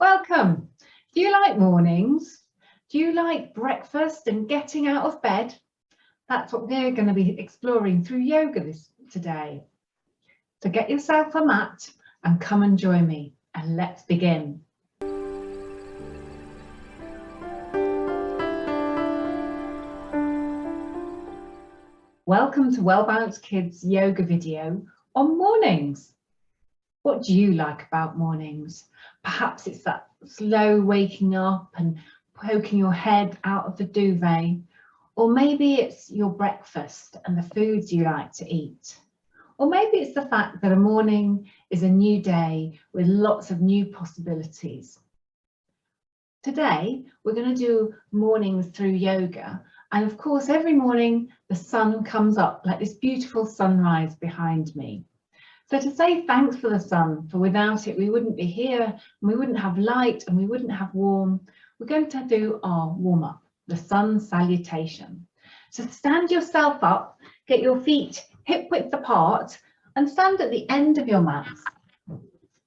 Welcome. Do you like mornings? Do you like breakfast and getting out of bed? That's what we're going to be exploring through yoga today. So get yourself a mat and come and join me, and let's begin. Welcome to Well Balanced Kids yoga video on mornings. What do you like about mornings? Perhaps it's that slow waking up and poking your head out of the duvet, or maybe it's your breakfast and the foods you like to eat. Or maybe it's the fact that a morning is a new day with lots of new possibilities. Today, we're going to do mornings through yoga. And of course, every morning the sun comes up like this beautiful sunrise behind me. So to say thanks for the sun, for without it we wouldn't be here, and we wouldn't have light, and we wouldn't have warm, we're going to do our warm-up, the sun salutation. So stand yourself up, get your feet hip-width apart, and stand at the end of your mat.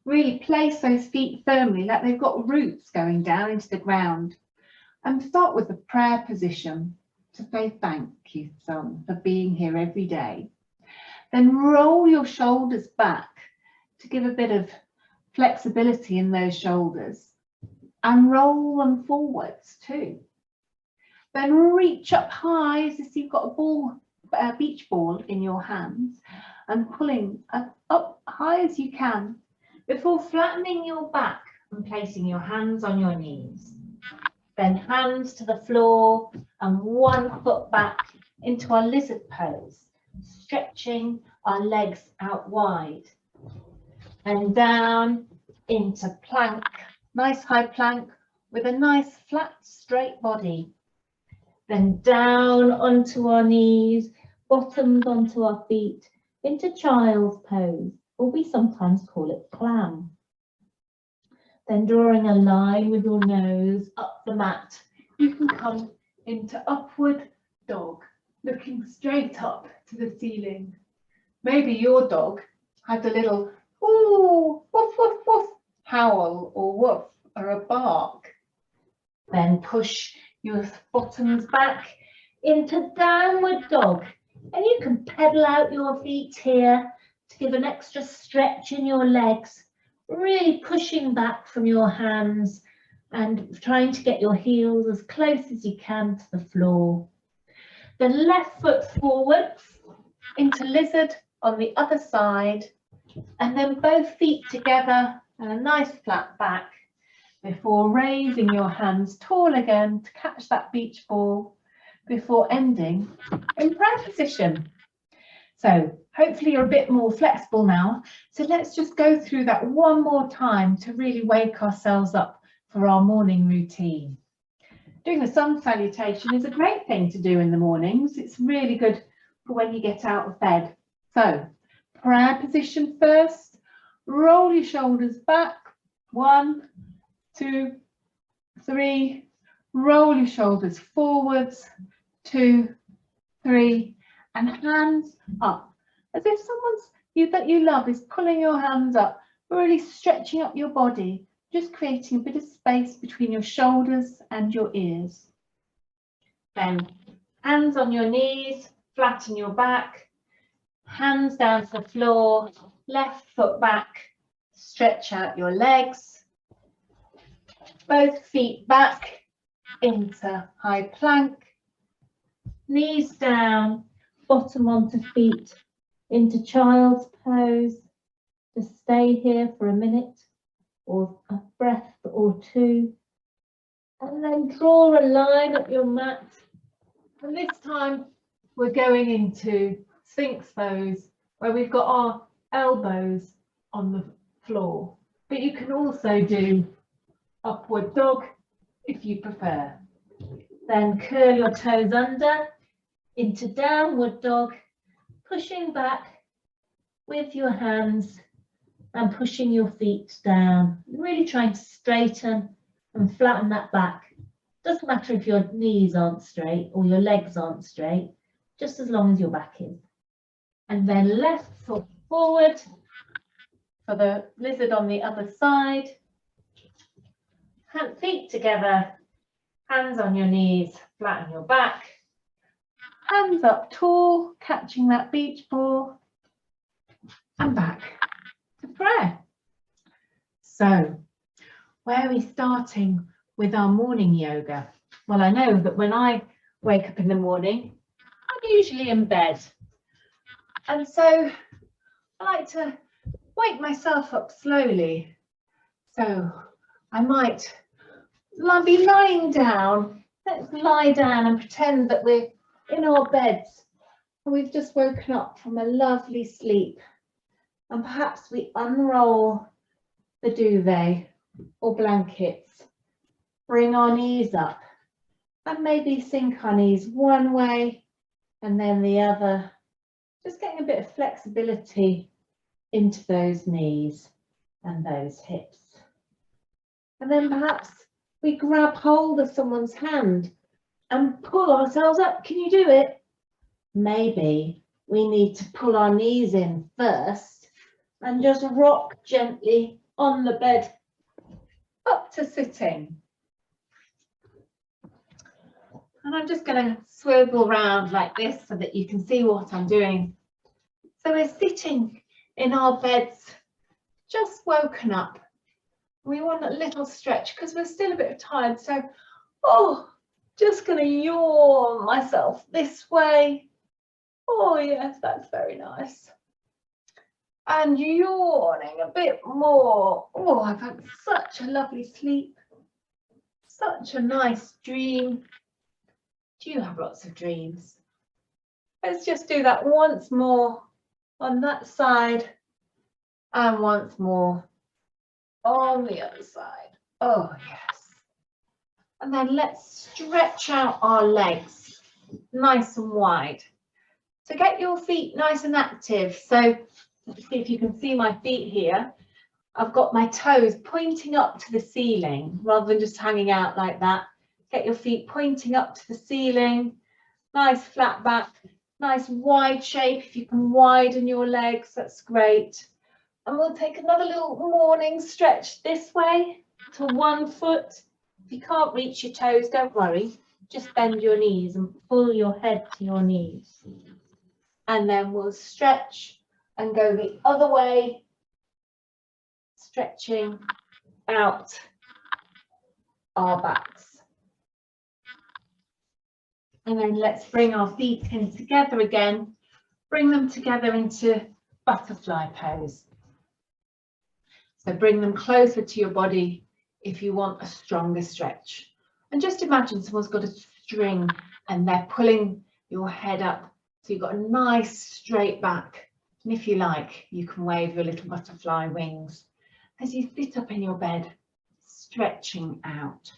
Really place those feet firmly, like they've got roots going down into the ground. And start with the prayer position to say thank you, sun, for being here every day. Then roll your shoulders back to give a bit of flexibility in those shoulders, and roll them forwards too. Then reach up high as if you've got a beach ball in your hands, and pulling up high as you can before flattening your back and placing your hands on your knees. Then hands to the floor and one foot back into our lizard pose, stretching our legs out wide, and down into plank, nice high plank with a nice flat straight body. Then down onto our knees, bottoms onto our feet, into child's pose, or we sometimes call it clam. Then drawing a line with your nose up the mat, you can come into upward dog, looking straight up to the ceiling. Maybe your dog had a little ooh, woof, woof, woof, howl or woof or a bark. Then push your bottoms back into downward dog, and you can pedal out your feet here to give an extra stretch in your legs, really pushing back from your hands and trying to get your heels as close as you can to the floor. Then left foot forwards into lizard on the other side, and then both feet together and a nice flat back before raising your hands tall again to catch that beach ball before ending in prayer position. So hopefully you're a bit more flexible now. So let's just go through that one more time to really wake ourselves up for our morning routine. Doing the sun salutation is a great thing to do in the mornings. It's really good for when you get out of bed. So prayer position first, roll your shoulders back, 1, 2, 3, roll your shoulders forwards, 2, 3, and hands up, as if someone that you love is pulling your hands up, really stretching up your body, just creating a bit of space between your shoulders and your ears. Then hands on your knees, flatten your back, hands down to the floor, left foot back, stretch out your legs, both feet back into high plank, knees down, bottom onto feet into child's pose. Just stay here for a minute or a breath or two, and then draw a line up your mat. And this time we're going into Sphinx pose, where we've got our elbows on the floor, but you can also do upward dog if you prefer. Then curl your toes under into downward dog, pushing back with your hands and pushing your feet down, really trying to straighten and flatten that back. Doesn't matter if your knees aren't straight or your legs aren't straight, just as long as your back is. And then left foot forward for the lizard on the other side. Feet together, hands on your knees, flat on your back. Hands up tall, catching that beach ball. And back to prayer. So, where are we starting with our morning yoga? Well, I know that when I wake up in the morning, I'm usually in bed. And so I like to wake myself up slowly. So I might be lying down. Let's lie down and pretend that we're in our beds and we've just woken up from a lovely sleep. And perhaps we unroll the duvet or blankets, bring our knees up and maybe sink our knees one way and then the other, just getting a bit of flexibility into those knees and those hips. And then perhaps we grab hold of someone's hand and pull ourselves up. Can you do it? Maybe we need to pull our knees in first and just rock gently on the bed up to sitting. And I'm just going to swivel around like this so that you can see what I'm doing. So we're sitting in our beds, just woken up. We want a little stretch because we're still a bit tired. So, just going to yawn myself this way. Oh, yes, that's very nice. And yawning a bit more. Oh, I've had such a lovely sleep. Such a nice dream. Do you have lots of dreams? Let's just do that once more on that side and once more on the other side. Oh, yes. And then let's stretch out our legs nice and wide. So get your feet nice and active. So let's see if you can see my feet here. I've got my toes pointing up to the ceiling rather than just hanging out like that. Get your feet pointing up to the ceiling. Nice flat back, nice wide shape. If you can widen your legs, that's great. And we'll take another little morning stretch this way to one foot. If you can't reach your toes, don't worry. Just bend your knees and pull your head to your knees. And then we'll stretch and go the other way, stretching out our backs. And then let's bring our feet in together again. Bring them together into butterfly pose. So bring them closer to your body if you want a stronger stretch. And just imagine someone's got a string and they're pulling your head up. So you've got a nice straight back. And if you like, you can wave your little butterfly wings as you sit up in your bed, stretching out.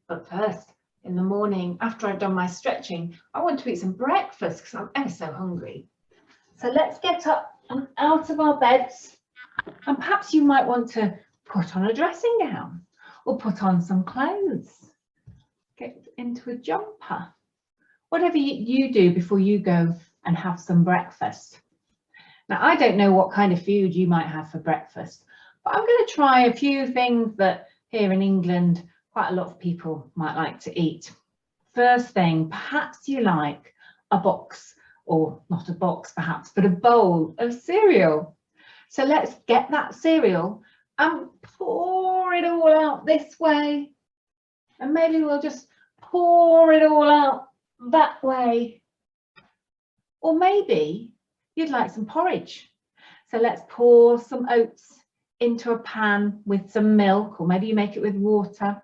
But first, in the morning, after I've done my stretching, I want to eat some breakfast because I'm ever so hungry. So let's get up and out of our beds. And perhaps you might want to put on a dressing gown or put on some clothes. Get into a jumper. Whatever you do before you go and have some breakfast. Now, I don't know what kind of food you might have for breakfast, but I'm going to try a few things that here in England, quite a lot of people might like to eat. First thing, perhaps you like a box, or not a box perhaps, but a bowl of cereal. So let's get that cereal and pour it all out this way. And maybe we'll just pour it all out that way. Or maybe you'd like some porridge. So let's pour some oats into a pan with some milk, or maybe you make it with water,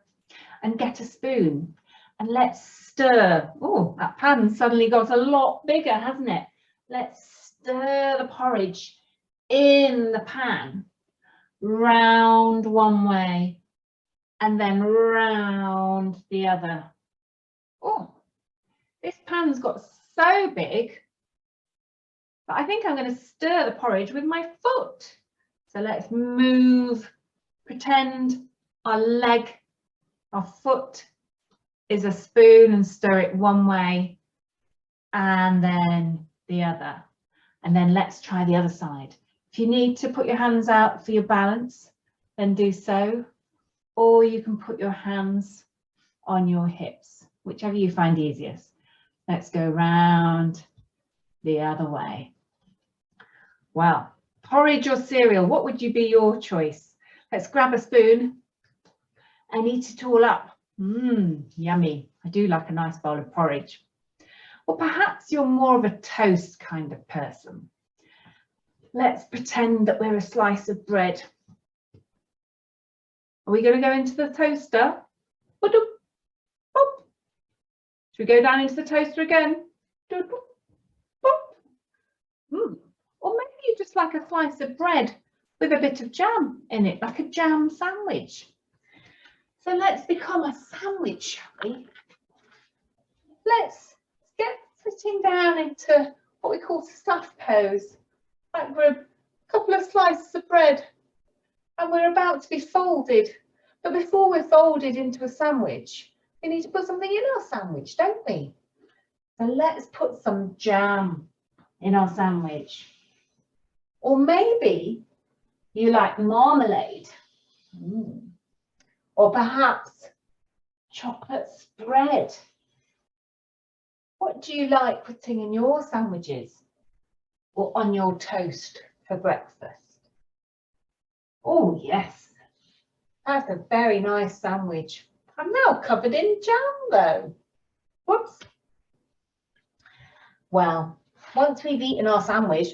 and get a spoon and let's stir. Oh, that pan suddenly got a lot bigger, hasn't it? Let's stir the porridge in the pan, round one way and then round the other. Oh, this pan's got so big that I think I'm going to stir the porridge with my foot. So let's move, pretend our foot is a spoon and stir it one way and then the other. And then let's try the other side. If you need to put your hands out for your balance, then do so. or you can put your hands on your hips, whichever you find easiest. Let's go round the other way. Well, porridge or cereal, what would be your choice? Let's grab a spoon and eat it all up. Yummy. I do like a nice bowl of porridge. Or perhaps you're more of a toast kind of person. Let's pretend that we're a slice of bread. Are we going to go into the toaster? Should we go down into the toaster again? Or maybe you just like a slice of bread with a bit of jam in it, like a jam sandwich. So let's become a sandwich, shall we? Let's get sitting down into what we call stuff pose, like we're a couple of slices of bread and we're about to be folded. But before we're folded into a sandwich, we need to put something in our sandwich, don't we? So let's put some jam in our sandwich. Or maybe you like marmalade. Or perhaps chocolate spread. What do you like putting in your sandwiches or on your toast for breakfast? Oh yes, that's a very nice sandwich. I'm now covered in jam though. Whoops. Well, once we've eaten our sandwich,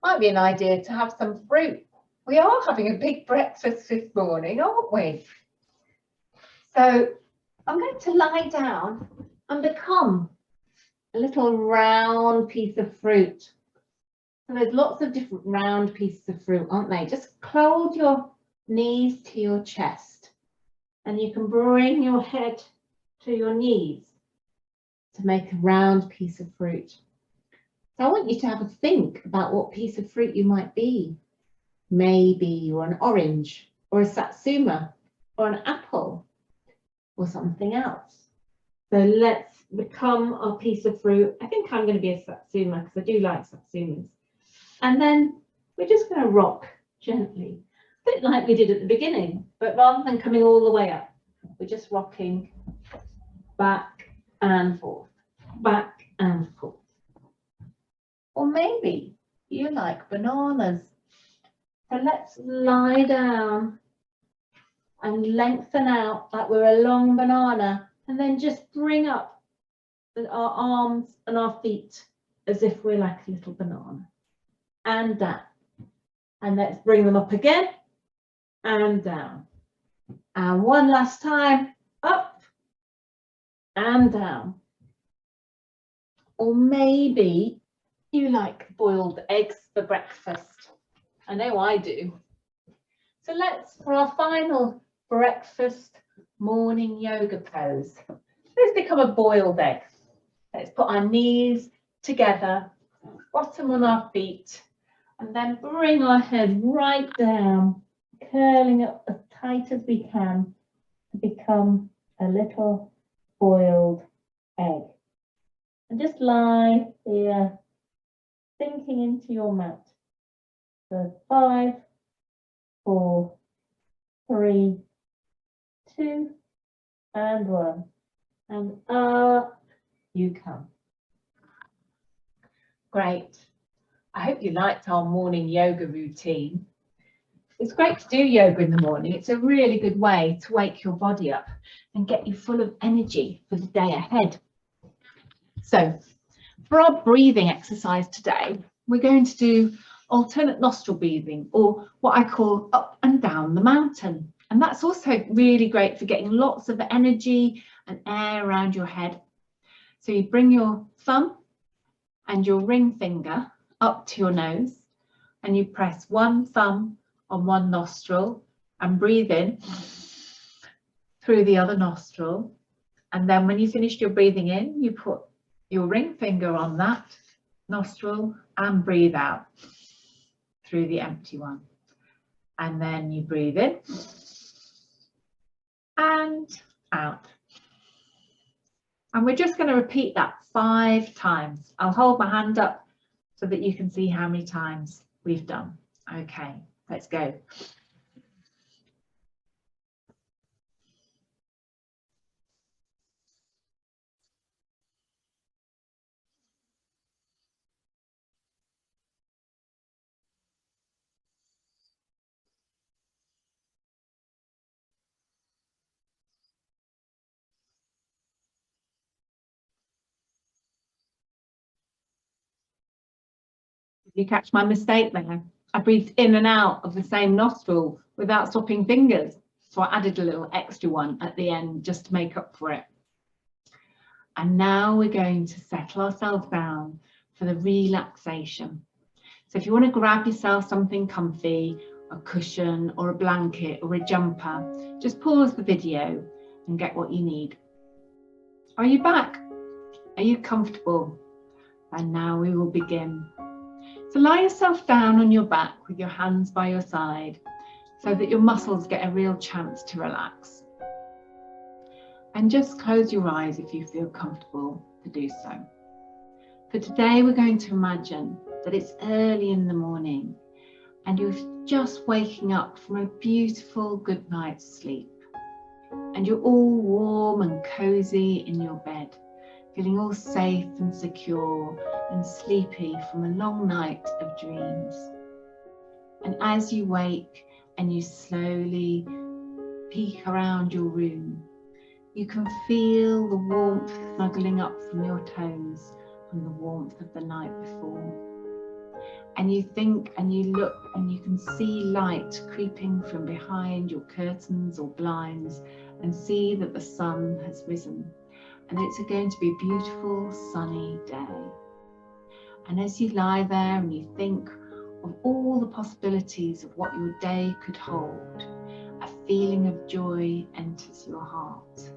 might be an idea to have some fruit. We are having a big breakfast this morning, aren't we? So I'm going to lie down and become a little round piece of fruit. So there's lots of different round pieces of fruit, aren't they? Just hold your knees to your chest and you can bring your head to your knees to make a round piece of fruit. So I want you to have a think about what piece of fruit you might be. Maybe you're an orange or a satsuma or an apple or something else. So let's become our piece of fruit. I think I'm going to be a satsuma because I do like satsumas. And then we're just going to rock gently, a bit like we did at the beginning, but rather than coming all the way up, we're just rocking back and forth, back and forth. Or maybe you like bananas. So let's lie down and lengthen out like we're a long banana and then just bring up our arms and our feet as if we're like a little banana. And down. And let's bring them up again and down. And one last time, up and down. Or maybe you like boiled eggs for breakfast. I know I do. So let's, for our final breakfast morning yoga pose, let's become a boiled egg. Let's put our knees together, bottom on our feet, and then bring our head right down, curling up as tight as we can to become a little boiled egg. And just lie here, sinking into your mat. So 5, 4, 3, 2, and 1. And up you come. Great. I hope you liked our morning yoga routine. It's great to do yoga in the morning. It's a really good way to wake your body up and get you full of energy for the day ahead. So for our breathing exercise today, we're going to do alternate nostril breathing, or what I call up and down the mountain. And that's also really great for getting lots of energy and air around your head. So you bring your thumb and your ring finger up to your nose and you press one thumb on one nostril and breathe in through the other nostril. And then when you finished your breathing in, you put your ring finger on that nostril and breathe out through the empty one. And then you breathe in and out. And we're just going to repeat that 5 times. I'll hold my hand up so that you can see how many times we've done. Okay, let's go. Did you catch my mistake there? I breathed in and out of the same nostril without stopping fingers. So I added a little extra one at the end just to make up for it. And now we're going to settle ourselves down for the relaxation. So if you want to grab yourself something comfy, a cushion or a blanket or a jumper, just pause the video and get what you need. Are you back? Are you comfortable? And now we will begin. So lie yourself down on your back with your hands by your side so that your muscles get a real chance to relax. And just close your eyes if you feel comfortable to do so. For today, we're going to imagine that it's early in the morning and you're just waking up from a beautiful good night's sleep. And you're all warm and cozy in your bed, feeling all safe and secure and sleepy from a long night of dreams. And as you wake and you slowly peek around your room, you can feel the warmth snuggling up from your toes from the warmth of the night before. And you think and you look and you can see light creeping from behind your curtains or blinds and see that the sun has risen. And it's going to be a beautiful sunny day. And as you lie there and you think of all the possibilities of what your day could hold, a feeling of joy enters your heart.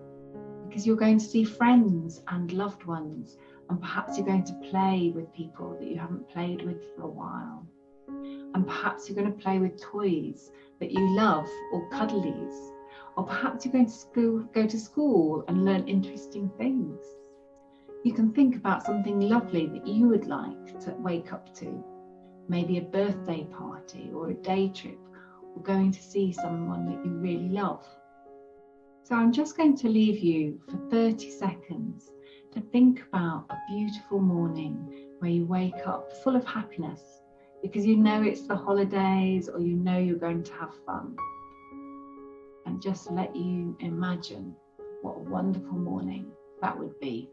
Because you're going to see friends and loved ones, and perhaps you're going to play with people that you haven't played with for a while. And perhaps you're going to play with toys that you love or cuddlies. Or perhaps you're going to go to school and learn interesting things. You can think about something lovely that you would like to wake up to. Maybe a birthday party or a day trip or going to see someone that you really love. So I'm just going to leave you for 30 seconds to think about a beautiful morning where you wake up full of happiness because you know it's the holidays or you know you're going to have fun. And just let you imagine what a wonderful morning that would be.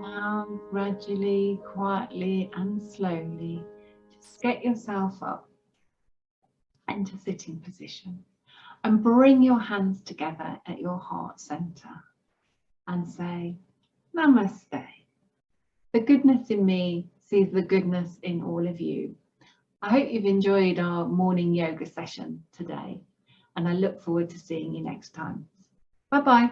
Now, gradually, quietly and slowly, just get yourself up into sitting position and bring your hands together at your heart center and say, Namaste. The goodness in me sees the goodness in all of you. I hope you've enjoyed our morning yoga session today, and I look forward to seeing you next time. Bye-bye.